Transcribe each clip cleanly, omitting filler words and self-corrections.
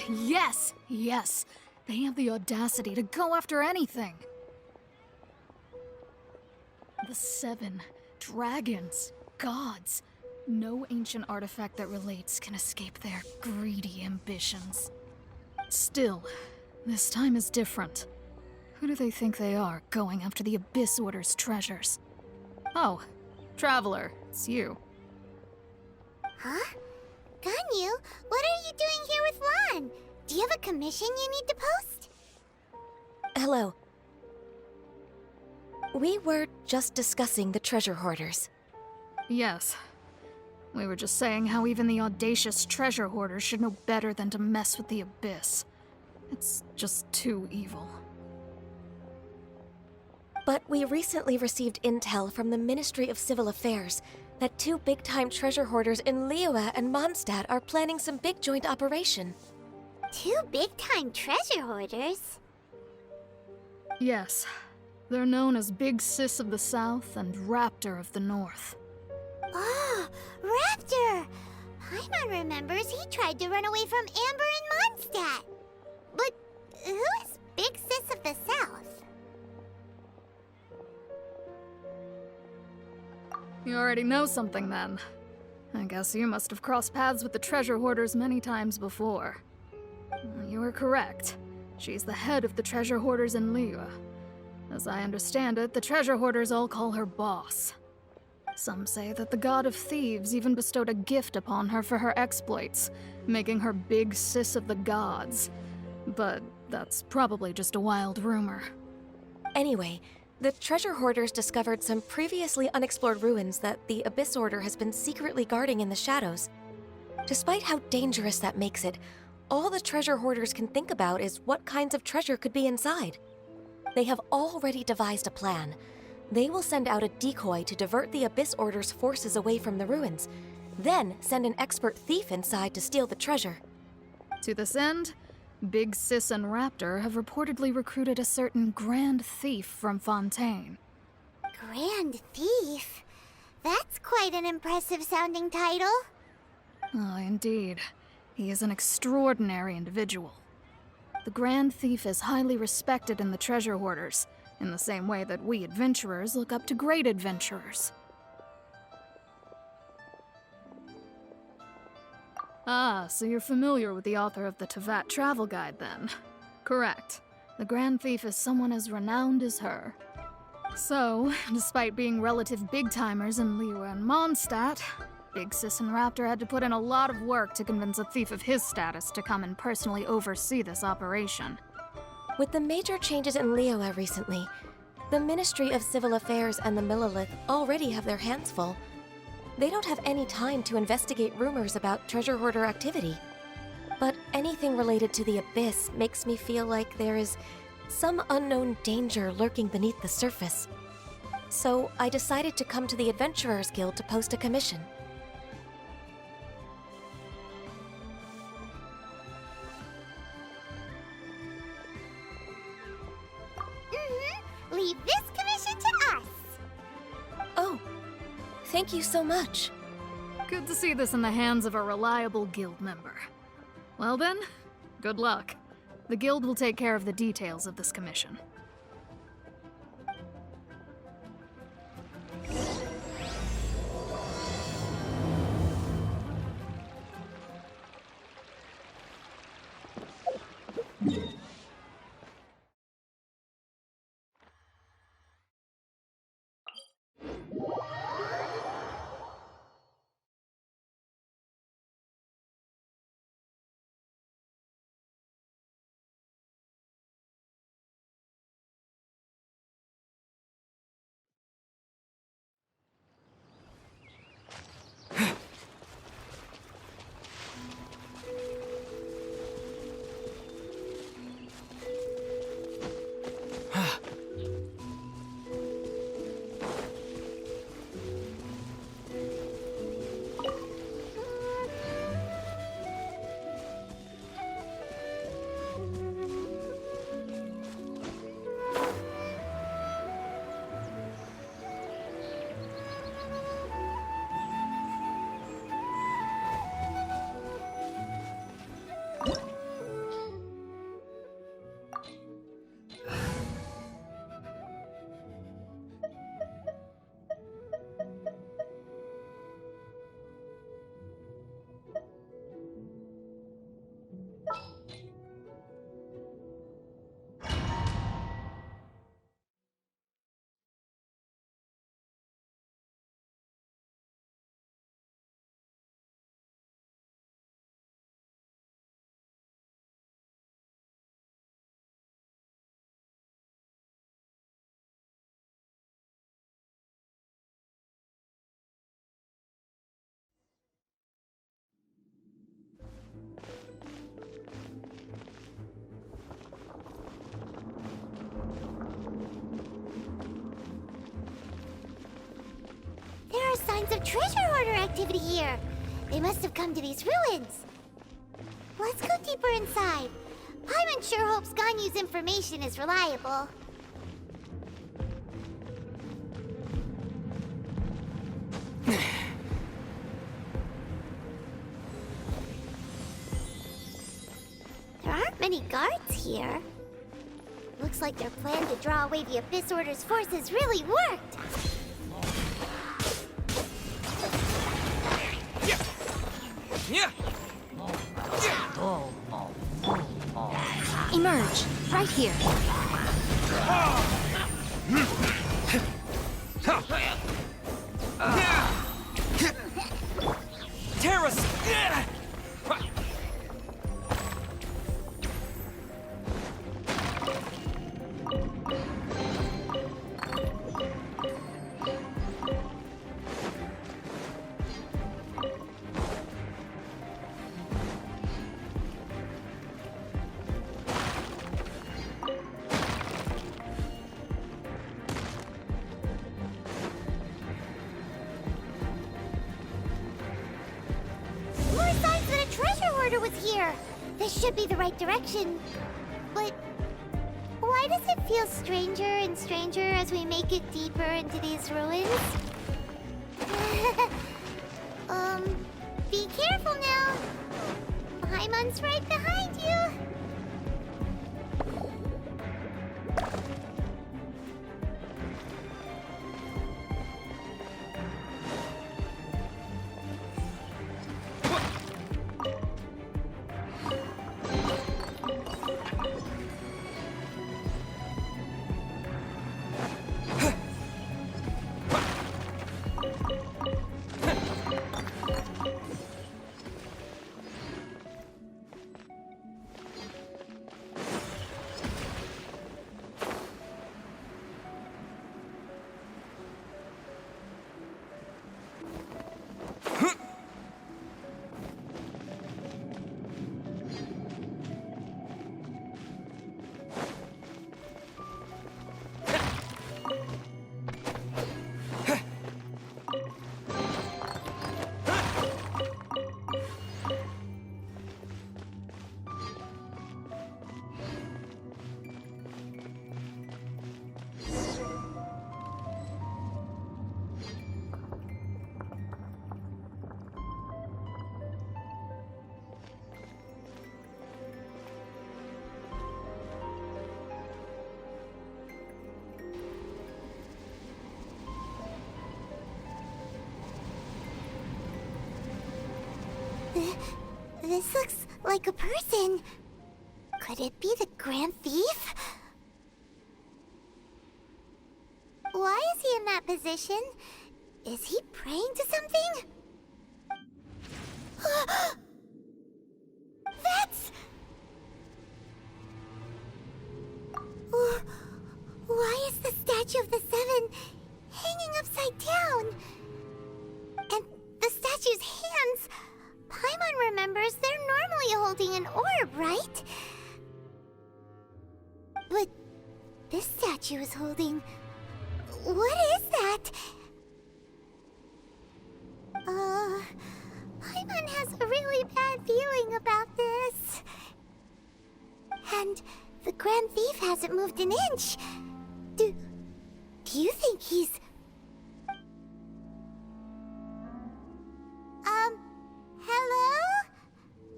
Yes! Yes! They have the audacity to go after anything! The 7 dragons, gods. No ancient artifact that relates can escape their greedy ambitions. Still, this time is different. Who do they think they are, going after the Abyss Order's treasures? Oh, Traveler, it's you. Huh? Ganyu, what are you doing here with Lan? Do you have a commission you need to post? Hello. We were just discussing the treasure hoarders. Yes. We were just saying how even the audacious treasure hoarders should know better than to mess with the Abyss. It's just too evil. But we recently received intel from the Ministry of Civil Affairs that 2 big-time treasure hoarders in Liyue and Mondstadt are planning some big joint operation. 2 big-time treasure hoarders? Yes. They're known as Big Sis of the South and Raptor of the North. Oh, Raptor! Paimon remembers he tried to run away from Amber and Mondstadt. But who is Big Sis of the South? You already know something then. I guess you must have crossed paths with the treasure hoarders many times before. You were correct. She's the head of the treasure hoarders in Liyue. As I understand it, the treasure hoarders all call her boss. Some say that the god of thieves even bestowed a gift upon her for her exploits, making her Big Sis of the gods. But that's probably just a wild rumor. Anyway, the treasure hoarders discovered some previously unexplored ruins that the Abyss Order has been secretly guarding in the shadows. Despite how dangerous that makes it, all the treasure hoarders can think about is what kinds of treasure could be inside. They have already devised a plan. They will send out a decoy to divert the Abyss Order's forces away from the ruins, then send an expert thief inside to steal the treasure. To this end, Big Sis and Raptor have reportedly recruited a certain Grand Thief from Fontaine. Grand Thief? That's quite an impressive sounding title. Oh, indeed. He is an extraordinary individual. The Grand Thief is highly respected in the treasure hoarders, in the same way that we adventurers look up to great adventurers. Ah, so you're familiar with the author of the Tevat Travel Guide, then? Correct. The Grand Thief is someone as renowned as her. So, despite being relative big-timers in Liyue and Mondstadt, Big Sis and Raptor had to put in a lot of work to convince a thief of his status to come and personally oversee this operation. With the major changes in Liyue recently, the Ministry of Civil Affairs and the Millelith already have their hands full. They don't have any time to investigate rumors about treasure hoarder activity. But anything related to the Abyss makes me feel like there is some unknown danger lurking beneath the surface. So I decided to come to the Adventurers Guild to post a commission. Leave this commission to us. Oh, thank you so much. Good to see this in the hands of a reliable guild member. Well then, good luck. The guild will take care of the details of this commission. treasure hoarder activity here. They must have come to these ruins. Let's go deeper inside. Paimon sure hopes Ganyu's information is reliable. There aren't many guards here. Looks like their plan to draw away the Abyss Order's forces really worked. Emerge, right here. Terrace! More signs that a treasure hoarder was here. This should be the right direction. But why does it feel stranger and stranger as we make it deeper into these ruins? Be careful now. Paimon's right behind you. This looks like a person. Could it be the Grand Thief? Why is he in that position? Is he praying to something? That's... Why is the statue of the Seven hanging upside down? And the statue's hands... Paimon remembers they're normally holding an orb, right? But this statue is holding... What is that? Paimon has a really bad feeling about this. And the Grand Thief hasn't moved an inch. Do you think he's... Hello?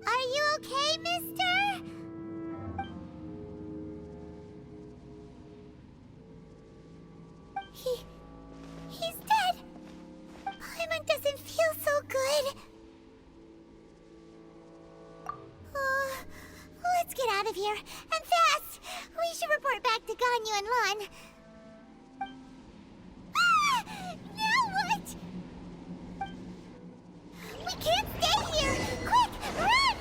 Are you okay, mister? He's dead. Paimon doesn't feel so good. Let's get out of here, and fast! We should report back to Ganyu and Lon. Ah! Now what? We can't stay here! Quick, run!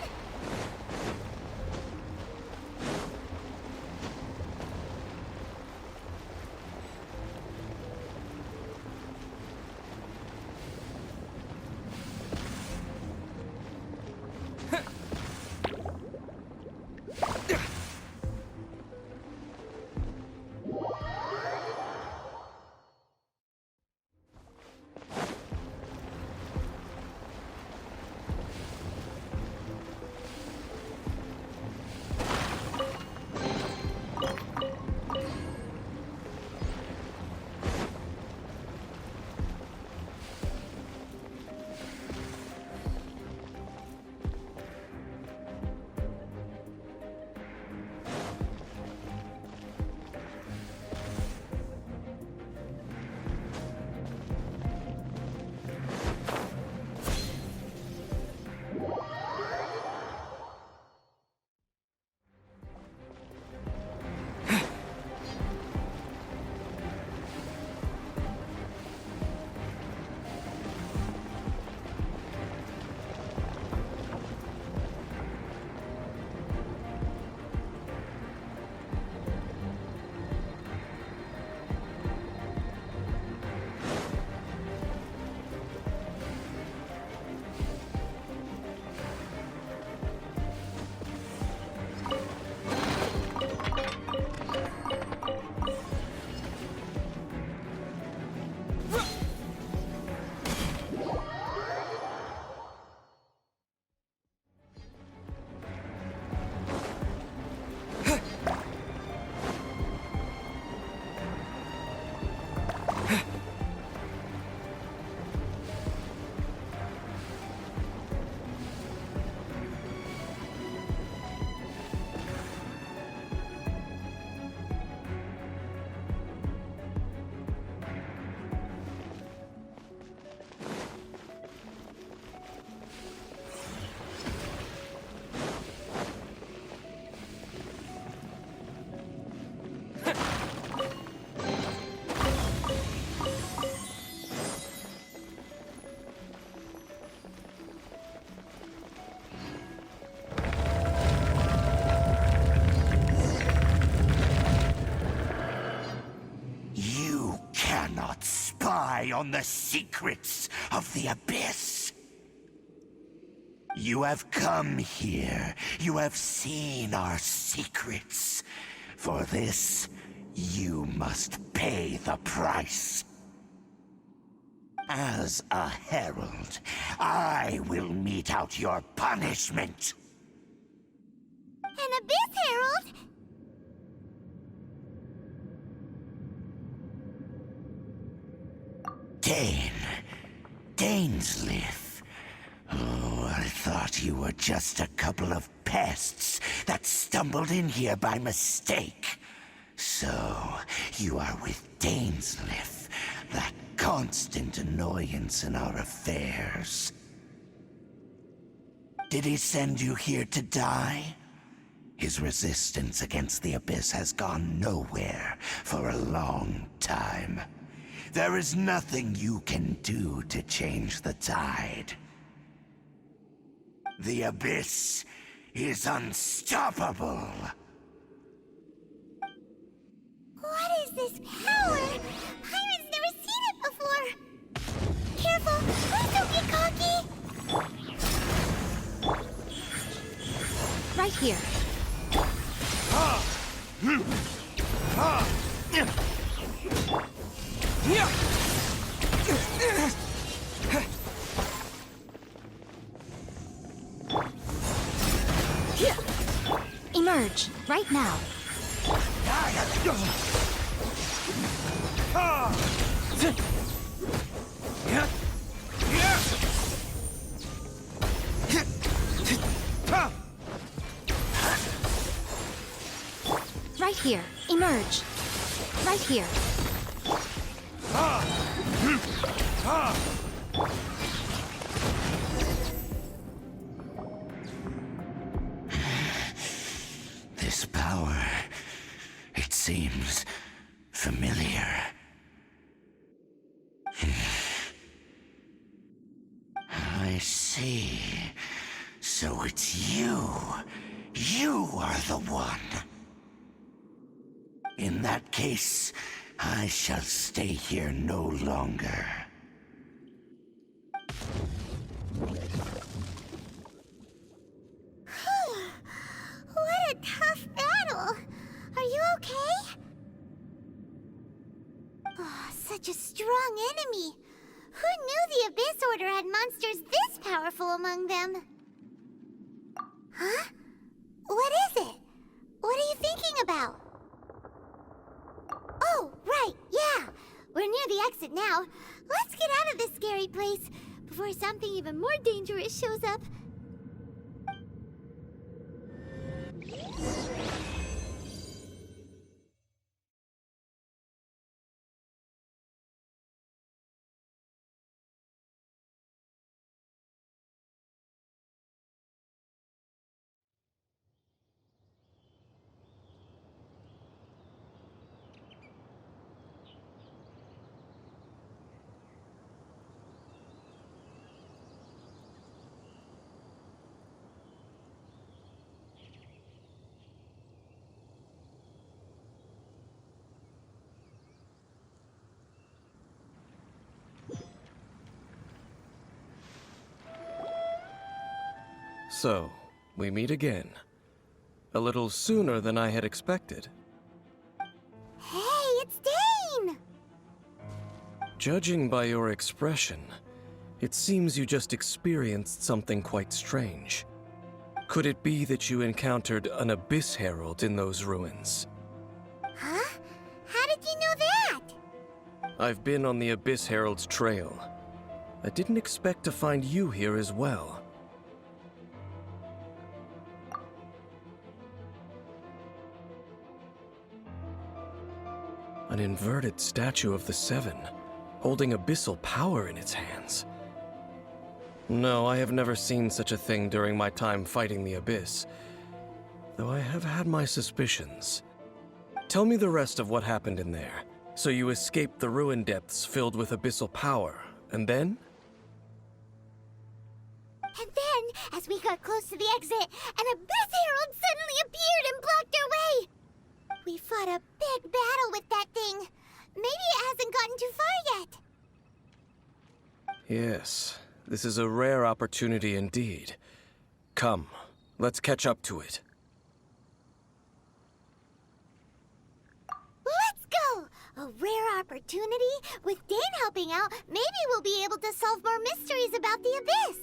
on the secrets of the Abyss. You have come here. You have seen our secrets. For this, you must pay the price. As a herald, I will mete out your punishment. An Abyss Herald? Dainsleif. Oh, I thought you were just a couple of pests that stumbled in here by mistake. So, you are with Dainsleif, that constant annoyance in our affairs. Did he send you here to die? His resistance against the Abyss has gone nowhere for a long time. There is nothing you can do to change the tide. The Abyss is unstoppable. What is this power? Pirates never seen it before. Careful, please don't get cocky. Right here. Emerge, right now. Right here. Emerge. Right here. This power, it seems familiar. I see. So it's you. You are the one. In that case, I shall stay here no longer. What a tough battle. Are you okay? Oh, such a strong enemy. Who knew the Abyss Order had monsters this powerful among them? Huh? What is it? What are you thinking about? Oh, right, yeah. We're near the exit now. Let's get out of this scary place before something even more dangerous shows up. So, we meet again. A little sooner than I had expected. Hey, it's Dane! Judging by your expression, it seems you just experienced something quite strange. Could it be that you encountered an Abyss Herald in those ruins? Huh? How did you know that? I've been on the Abyss Herald's trail. I didn't expect to find you here as well. An inverted statue of the Seven, holding abyssal power in its hands. No, I have never seen such a thing during my time fighting the Abyss, though I have had my suspicions. Tell me the rest of what happened in there. So you escaped the ruin depths filled with abyssal power, and then? And then, as we got close to the exit, an Abyss Herald suddenly appeared and blocked our way! We fought a big battle with that thing. Maybe it hasn't gotten too far yet. Yes, this is a rare opportunity indeed. Come, let's catch up to it. Let's go! A rare opportunity? With Dane helping out, maybe we'll be able to solve more mysteries about the Abyss!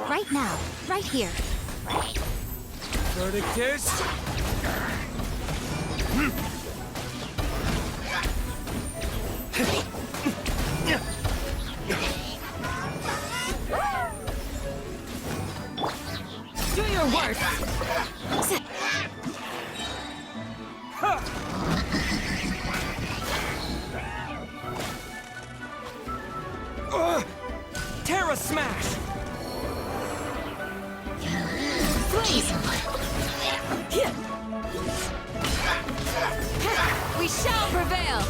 Right now, right here. Verdict is... Do your work! Terra Smash! We shall prevail!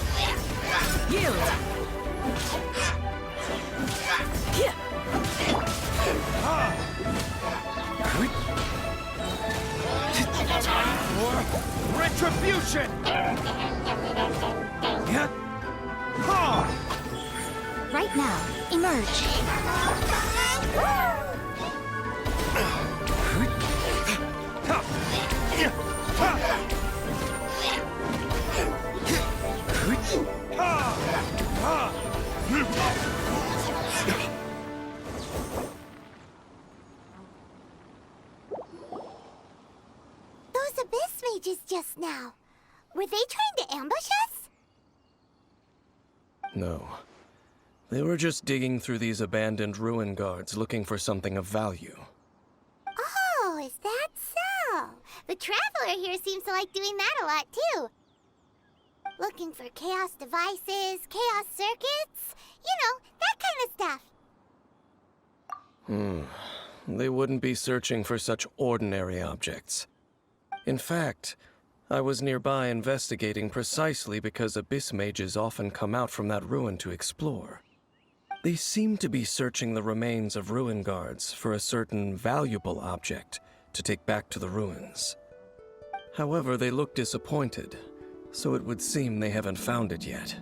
Yield! For retribution! Right now, emerge. Those Abyss mages just now. Were they trying to ambush us? No. They were just digging through these abandoned ruin guards looking for something of value. Oh, is that so? The Traveler here seems to like doing that a lot, too. Looking for chaos devices, chaos circuits, you know, that kind of stuff. They wouldn't be searching for such ordinary objects. In fact, I was nearby investigating precisely because Abyss mages often come out from that ruin to explore. They seem to be searching the remains of ruin guards for a certain valuable object to take back to the ruins. However, they look disappointed, so it would seem they haven't found it yet.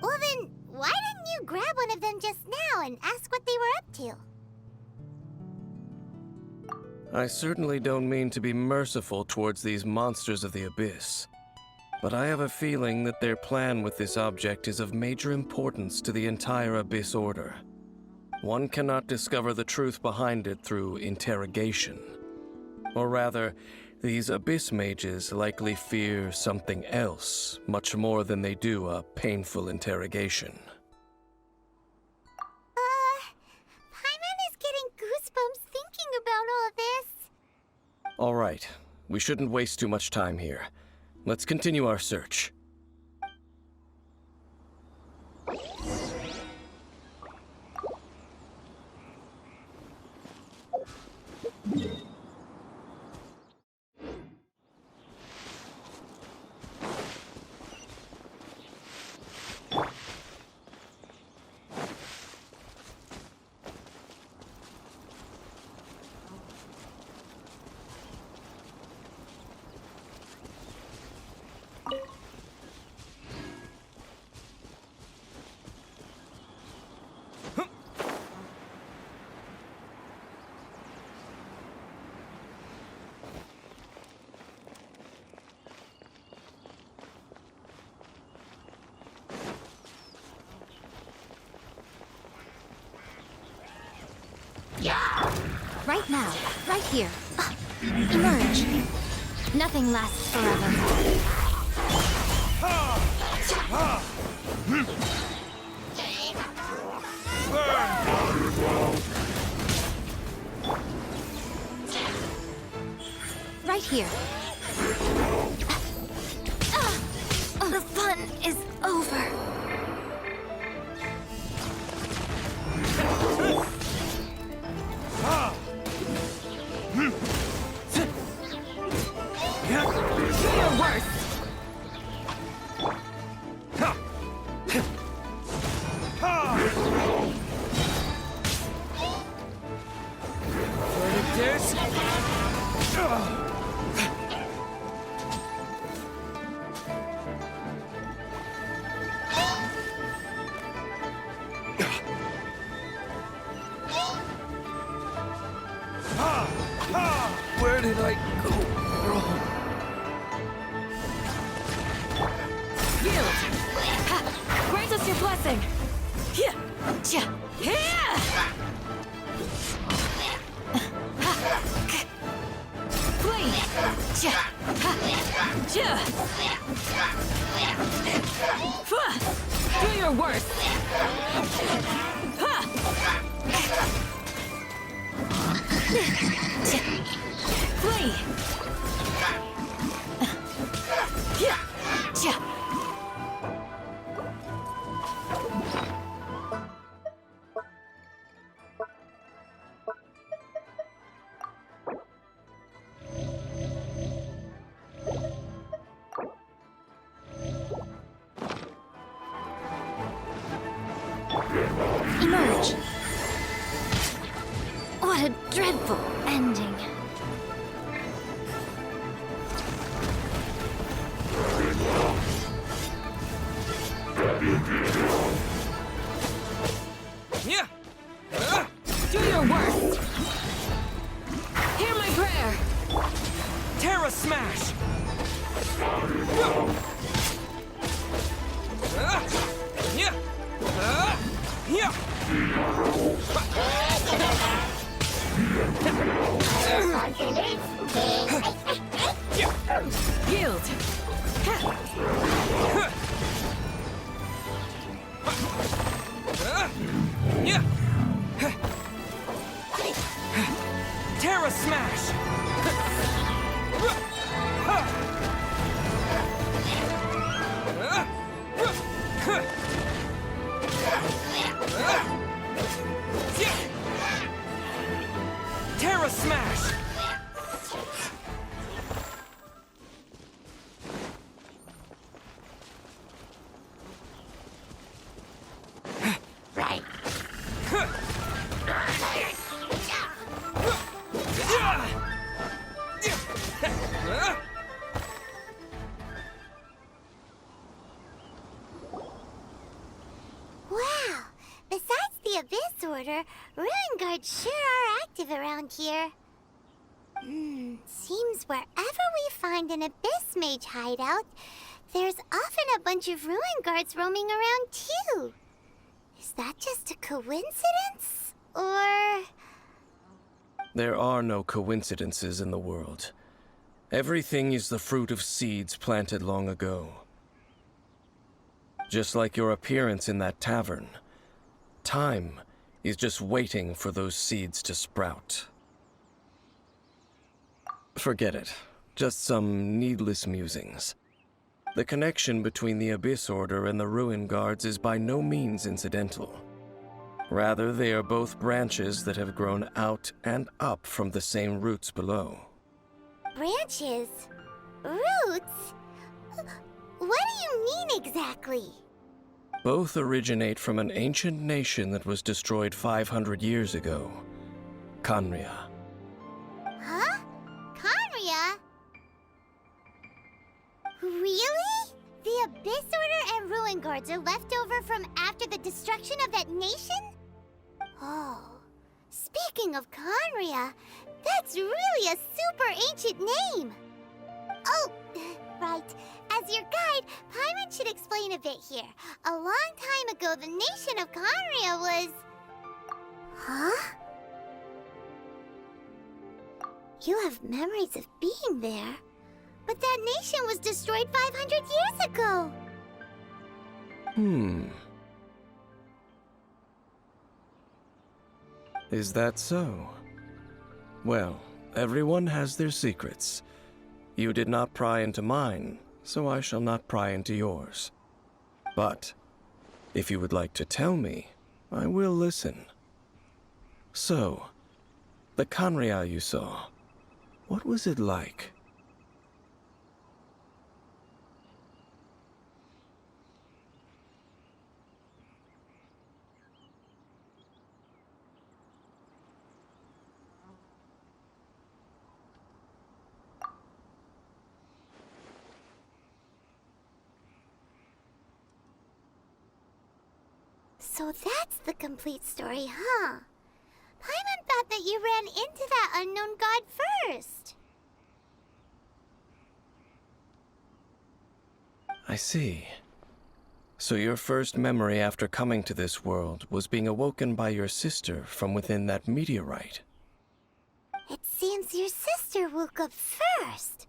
Well then, why didn't you grab one of them just now and ask what they were up to? I certainly don't mean to be merciful towards these monsters of the Abyss, but I have a feeling that their plan with this object is of major importance to the entire Abyss Order. One cannot discover the truth behind it through interrogation. Or rather, these Abyss mages likely fear something else, much more than they do a painful interrogation. Paimon is getting goosebumps thinking about all this. All right, we shouldn't waste too much time here. Let's continue our search. Right now, right here. Emerge. Nothing lasts forever. Right here. The fun is over. Do your worst. Where did I go wrong? Yield! Ha! Grant us your blessing! Yeah! Yeah! Yeah! Flee! Yeah! Ha! Yeah! Fuh! Do your worst! Ha! Flee! Yeah! Yeah! Emerge. What a dreadful ending. Yeah! Do your worst! Hear my prayer! Terra Smash! Yeah! Yeah! Yield! Yeah! Terra Smash! Terra Smash! Right. Wow! Besides the Abyss Order, Ruin Guards sure are active around here. Seems wherever we find an Abyss Mage hideout, there's often a bunch of Ruin Guards roaming around too. Is that just a coincidence? Or... There are no coincidences in the world. Everything is the fruit of seeds planted long ago. Just like your appearance in that tavern, time is just waiting for those seeds to sprout. Forget it. Just some needless musings. The connection between the Abyss Order and the Ruin Guards is by no means incidental. Rather, they are both branches that have grown out and up from the same roots below. branches? Roots? What do you mean exactly? Both originate from an ancient nation that was destroyed 500 years ago. Khaenri'ah. Huh? Khaenri'ah? Really? The Abyss Order and Ruin Guards are left over from after the destruction of that nation? Oh. Speaking of Khaenri'ah, that's really a super ancient name! Oh, right. As your guide, Paimon should explain a bit here. A long time ago, the nation of Khaenri'ah was... Huh? You have memories of being there. But that nation was destroyed 500 years ago! Is that so? Well, everyone has their secrets. You did not pry into mine, so I shall not pry into yours. But, if you would like to tell me, I will listen. So, the Khaenri'ah you saw, what was it like? So that's the complete story, huh? Paimon thought that you ran into that unknown god first. I see. So your first memory after coming to this world was being awoken by your sister from within that meteorite. It seems your sister woke up first.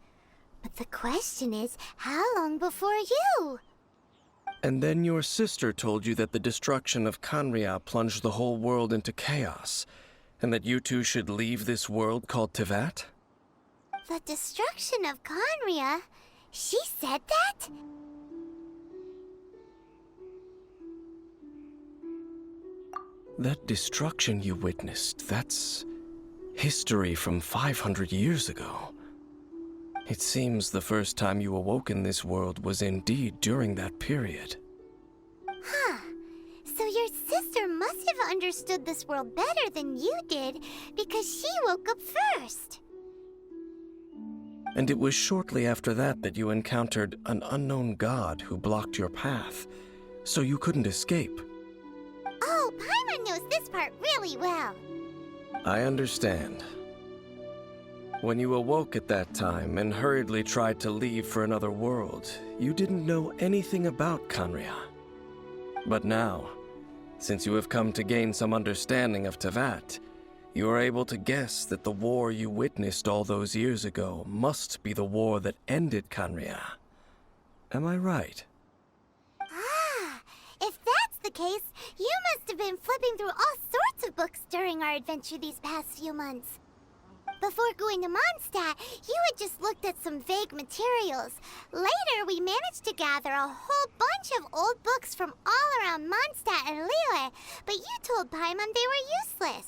But the question is, how long before you? And then your sister told you that the destruction of Khaenri'ah plunged the whole world into chaos, and that you two should leave this world called Teyvat? The destruction of Khaenri'ah? She said that? That destruction you witnessed, that's history from 500 years ago. It seems the first time you awoke in this world was indeed during that period. Huh. So your sister must have understood this world better than you did, because she woke up first. And it was shortly after that that you encountered an unknown god who blocked your path, so you couldn't escape. Oh, Paimon knows this part really well. I understand. When you awoke at that time and hurriedly tried to leave for another world, you didn't know anything about Khaenri'ah. But now, since you have come to gain some understanding of Teyvat, you are able to guess that the war you witnessed all those years ago must be the war that ended Khaenri'ah. Am I right? Ah, if that's the case, you must have been flipping through all sorts of books during our adventure these past few months. Before going to Mondstadt, you had just looked at some vague materials. Later, we managed to gather a whole bunch of old books from all around Mondstadt and Liyue, but you told Paimon they were useless.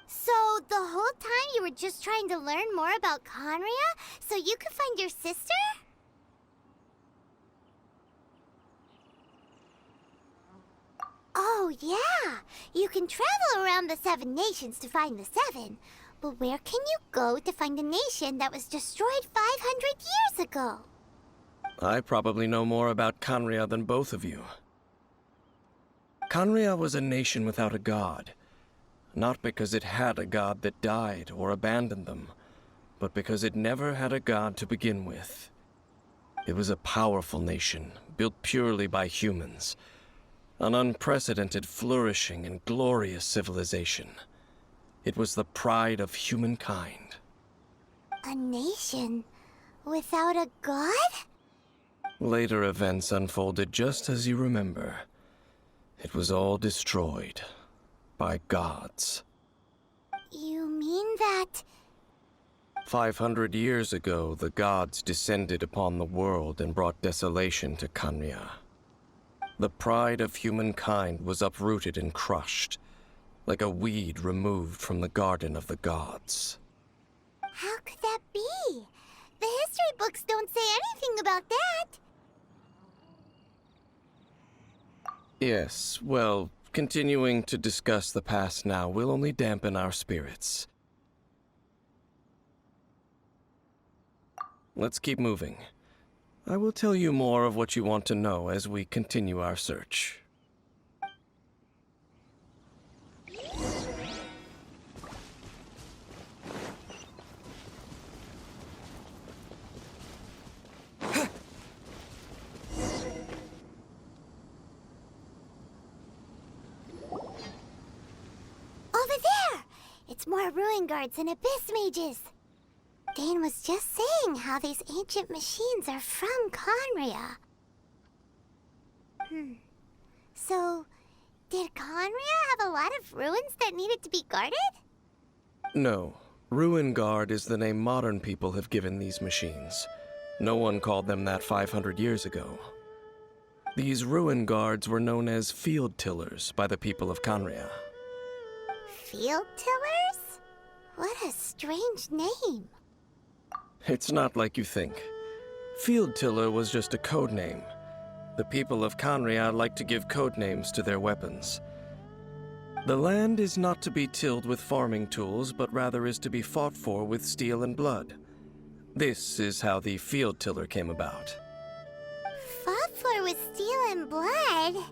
So, the whole time you were just trying to learn more about Khaenri'ah so you could find your sister? Oh, yeah! You can travel around the 7 nations to find the 7. But where can you go to find a nation that was destroyed 500 years ago? I probably know more about Khaenri'ah than both of you. Khaenri'ah was a nation without a god. Not because it had a god that died or abandoned them, but because it never had a god to begin with. It was a powerful nation, built purely by humans. An unprecedented, flourishing, and glorious civilization. It was the pride of humankind. A nation without a god? Later events unfolded just as you remember. It was all destroyed by gods. You mean that... 500 years ago, the gods descended upon the world and brought desolation to Khaenri'ah. The pride of humankind was uprooted and crushed, like a weed removed from the garden of the gods. How could that be? The history books don't say anything about that. Yes, well, continuing to discuss the past now will only dampen our spirits. Let's keep moving. I will tell you more of what you want to know as we continue our search. Over there! It's more ruin guards and abyss mages. Dane was just saying how these ancient machines are from Khaenri'ah. So, Did Conria have a lot of ruins that needed to be guarded? No. Ruin Guard is the name modern people have given these machines. No one called them that 500 years ago. These Ruin Guards were known as Field Tillers by the people of Conria. Field tillers? What a strange name. It's not like you think. Field Tiller was just a code name. The people of Conria like to give code names to their weapons. The land is not to be tilled with farming tools, but rather is to be fought for with steel and blood. This is how the Field Tiller came about. Fought for with steel and blood?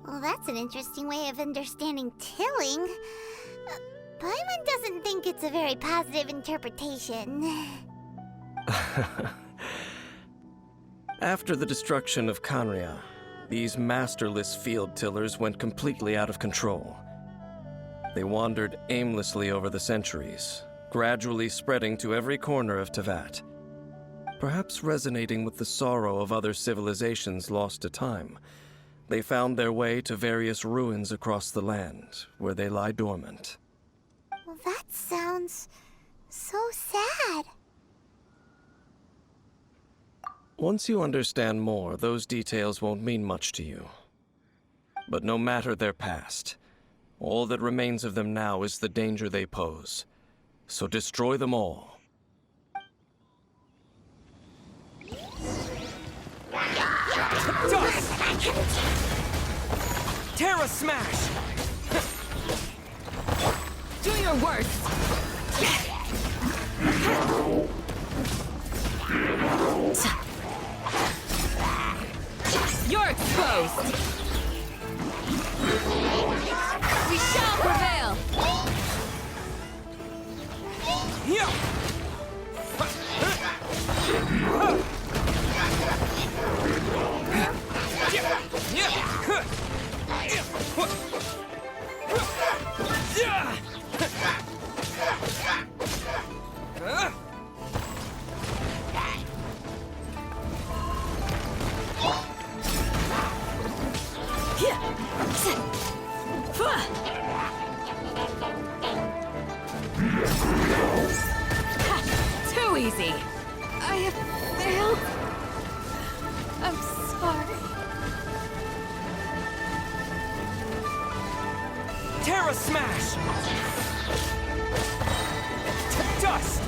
Well, that's an interesting way of understanding tilling. Paimon doesn't think it's a very positive interpretation. After the destruction of Conria, these masterless field tillers went completely out of control. They wandered aimlessly over the centuries, gradually spreading to every corner of Teyvat. Perhaps resonating with the sorrow of other civilizations lost to time, they found their way to various ruins across the land, where they lie dormant. Well, that sounds so sad. Once you understand more, those details won't mean much to you. But no matter their past, all that remains of them now is the danger they pose. So destroy them all. Dust! Terra Smash! Do your worst! You're exposed! We shall prevail! Yeah! Too easy! I have failed. I'm sorry. Terra Smash! Dust!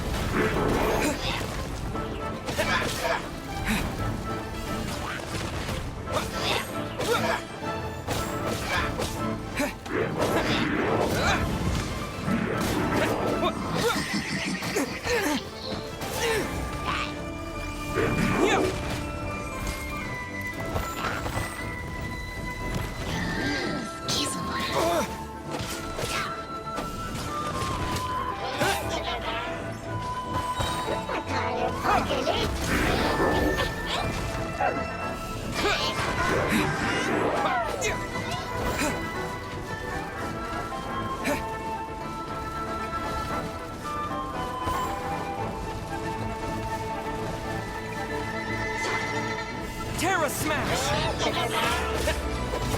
Terra Smash!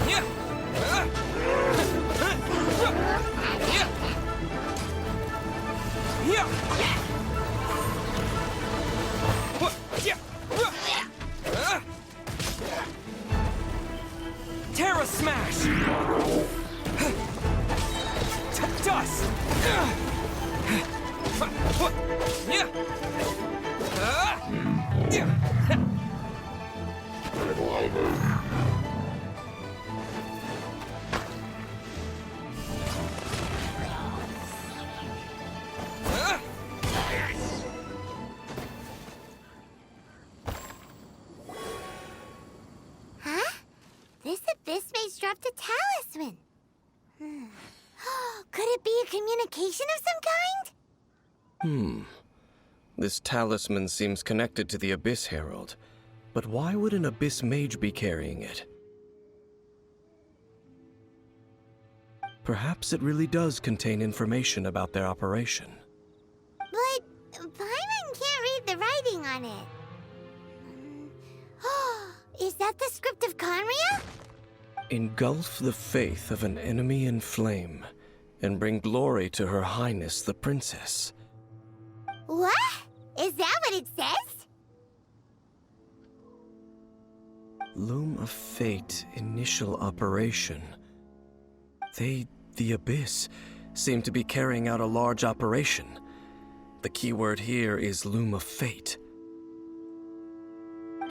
Yeah! Terra Smash! Dust! Huh? This abyss maze dropped a talisman. Could it be a communication of some kind? This talisman seems connected to the Abyss Herald. But why would an Abyss Mage be carrying it? Perhaps it really does contain information about their operation. But Paimon can't read the writing on it. Is that the script of Conria? Engulf the faith of an enemy in flame, and bring glory to Her Highness the Princess. What? Is that what it says? Loom of Fate initial operation. The Abyss, seem to be carrying out a large operation. The keyword here is Loom of Fate.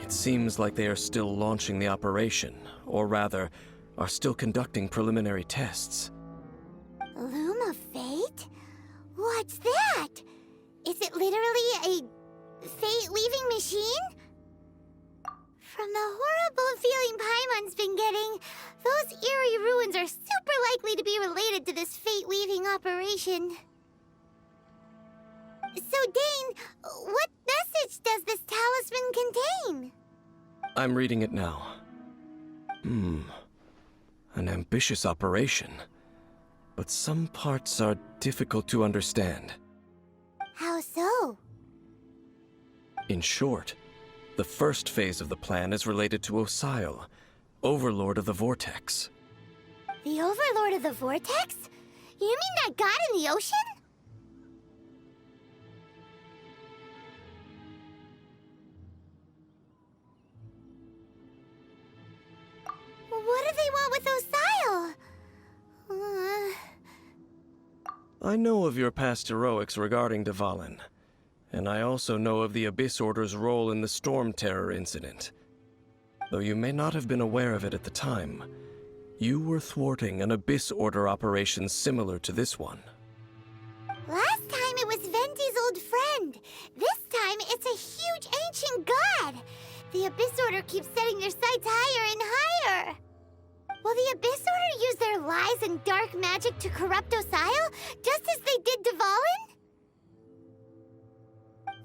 It seems like they are still launching the operation, or rather, are still conducting preliminary tests. Loom of Fate? What's that? Is it literally a fate-leaving machine? From the horrible feeling Paimon's been getting, those eerie ruins are super likely to be related to this fate-leaving operation. So, Dane, what message does this talisman contain? I'm reading it now. An ambitious operation. But some parts are difficult to understand. How so? In short, the first phase of the plan is related to Abyssal, Overlord of the Vortex. The Overlord of the Vortex? You mean that god in the ocean? What do they want with Abyssal? I know of your past heroics regarding Defiled, and I also know of the Abyss Order's role in the Storm Terror incident. Though you may not have been aware of it at the time, you were thwarting an Abyss Order operation similar to this one. Last time it was Venti's old friend. This time it's a huge ancient god. The Abyss Order keeps setting their sights higher and higher. Will the Abyss Order use their lies and dark magic to corrupt Abyssal, just as they did Defiled?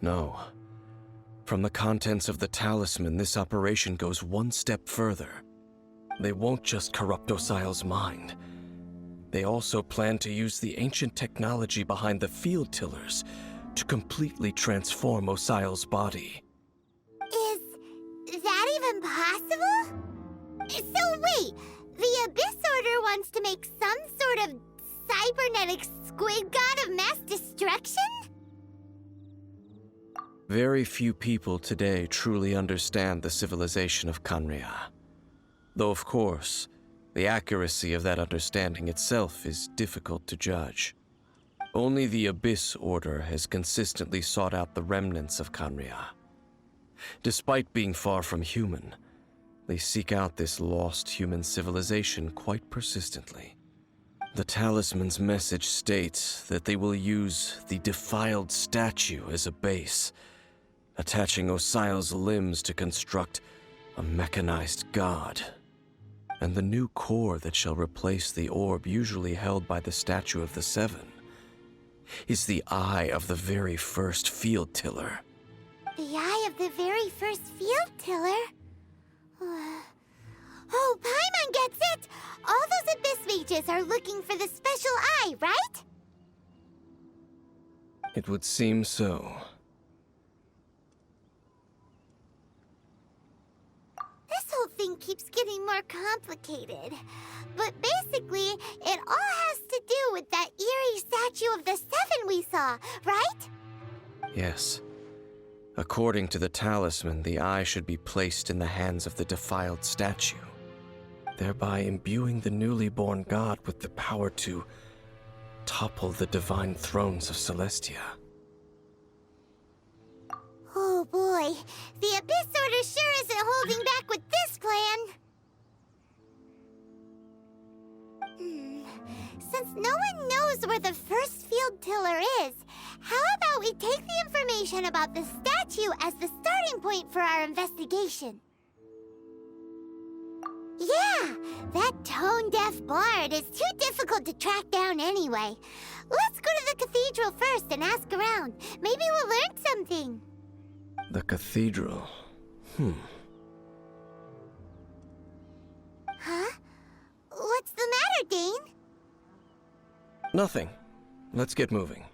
No. From the contents of the talisman, this operation goes one step further. They won't just corrupt Abysal's mind. They also plan to use the ancient technology behind the field tillers to completely transform Abysal's body. Is that even possible? So wait, the Abyss Order wants to make some sort of cybernetic squid god of mass destruction? Very few people today truly understand the civilization of Khaenri'ah. Though, of course, the accuracy of that understanding itself is difficult to judge. Only the Abyss Order has consistently sought out the remnants of Khaenri'ah. Despite being far from human, they seek out this lost human civilization quite persistently. The talisman's message states that they will use the Defiled statue as a base, attaching Abysal's limbs to construct a mechanized god. And the new core that shall replace the orb usually held by the Statue of the Seven is the eye of the very first field tiller. The eye of the very first field tiller? Oh, Paimon gets it! All those Abyss mages are looking for the special eye, right? It would seem so. This whole thing keeps getting more complicated. But basically, it all has to do with that eerie statue of the Seven we saw, right? Yes. According to the talisman, the eye should be placed in the hands of the Defiled statue, thereby imbuing the newly born god with the power to topple the divine thrones of Celestia. Oh boy, the Abyss Order sure isn't holding back with this plan. Since no one knows where the first field tiller is, how about we take the information about the statue as the starting point for our investigation? Yeah, that tone-deaf bard is too difficult to track down anyway. Let's go to the cathedral first and ask around. Maybe we'll learn something. The cathedral. Huh? What's the matter, Dane? Nothing. Let's get moving.